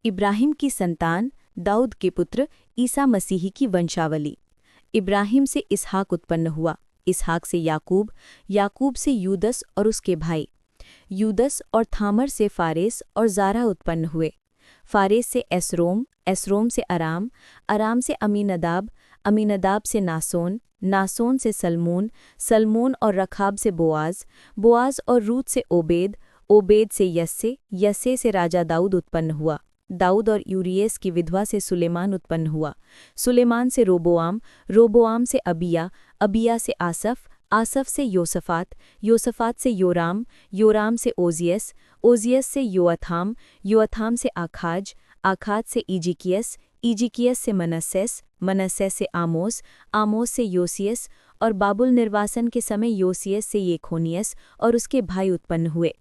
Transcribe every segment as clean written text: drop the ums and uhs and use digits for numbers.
इब्राहिम की संतान, दाऊद के पुत्र ईसा मसीह की वंशावली। इब्राहिम से इसहाक उत्पन्न हुआ, इसहाक से याकूब, याकूब से यूदस और उसके भाई। यूदस और थामर से फारेस और ज़ारा उत्पन्न हुए। फारेस से एसरोम, एसरोम से अराम, अराम से अमीनदाब, अमीनदाब से नासोन, नासोन से सलमोन, सलमोन और रखाब से बोआज, बोआज और रूत से ओबेद, ओबेद से यस्से, यस्से से राजा दाऊद उत्पन्न हुआ। दाऊद और यूरियस की विधवा से सुलेमान उत्पन्न हुआ। सुलेमान से रोबोआम, रोबोआम से अबिया, अबिया से आसफ, आसफ से योसफात, योसफात से योराम, योराम से ओजियस, ओजियस से योअथाम, योअथाम से आखाज, आखाज से इजिकियस, इजिकियस से मनस्सेस, मनस्सेस से आमोस, आमोस से योसियस और बाबुल निर्वासन के समय योसियस से येखोनियस और उसके भाई उत्पन्न हुए।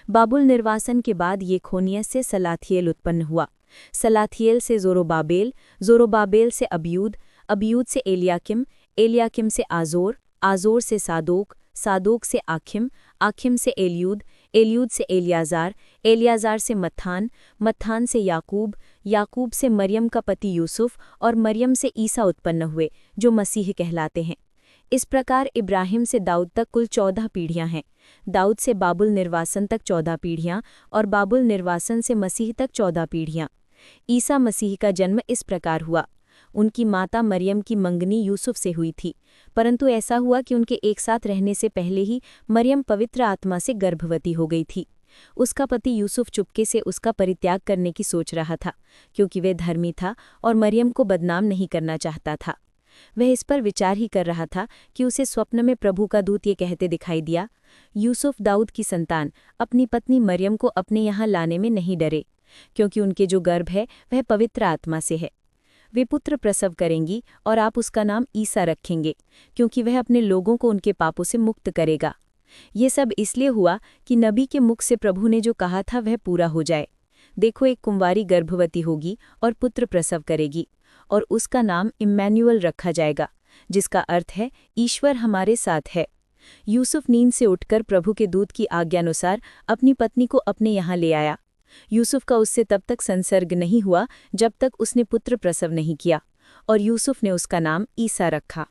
बाबुल निर्वासन के बाद येखोनियस से सलाथियेल उत्पन्न हुआ। सलाथियेल से जोरोबाबेल, जोरोबाबेल से अबयूद, अबयूद से एलियाकिम, एलियाकिम से आजोर, आजोर से सादोक, सादोक से आखिम, आखिम से एलियूद, एलियूद से एलियाजार, एलियाजार से मत्थान, मत्थान से याकूब, याकूब से मरियम का पति यूसुफ और मरियम से ईसा उत्पन्न हुए, जो मसीह कहलाते हैं। इस प्रकार इब्राहिम से दाऊद तक कुल 14 पीढ़ियां हैं। दाऊद से बाबुल निर्वासन तक 14 पीढ़ियां और बाबुल निर्वासन से मसीह तक 14 पीढ़ियां। ईसा मसीह का जन्म इस प्रकार हुआ। उनकी माता मरियम की मंगनी यूसुफ से हुई थी, परंतु ऐसा हुआ कि उनके एक साथ रहने से पहले ही मरियम पवित्र आत्मा से गर्भवती हो गई थी। उसका पति यूसुफ चुपके से उसका परित्याग करने की सोच रहा था, क्योंकि वह धर्मी था और मरियम को बदनाम नहीं करना चाहता था। वह इस पर विचार ही कर रहा था कि उसे स्वप्न में प्रभु का दूत ये कहते दिखाई दिया, यूसुफ दाऊद की संतान अपनी पत्नी मरियम को अपने यहाँ लाने में नहीं डरे, क्योंकि उनके जो गर्भ है वह पवित्र आत्मा से है। वे पुत्र प्रसव करेंगी और आप उसका नाम ईसा रखेंगे, क्योंकि वह अपने लोगों को उनके पापों से मुक्त करेगा। ये सब इसलिए हुआ कि नबी के मुख से प्रभु ने जो कहा था वह पूरा हो जाए। देखो, एक कुंवारी गर्भवती होगी और पुत्र प्रसव करेगी, और उसका नाम इम्मैनुअल रखा जाएगा, जिसका अर्थ है ईश्वर हमारे साथ है। यूसुफ नींद से उठकर प्रभु के दूत की आज्ञानुसार अपनी पत्नी को अपने यहाँ ले आया। यूसुफ का उससे तब तक संसर्ग नहीं हुआ जब तक उसने पुत्र प्रसव नहीं किया, और यूसुफ ने उसका नाम ईसा रखा।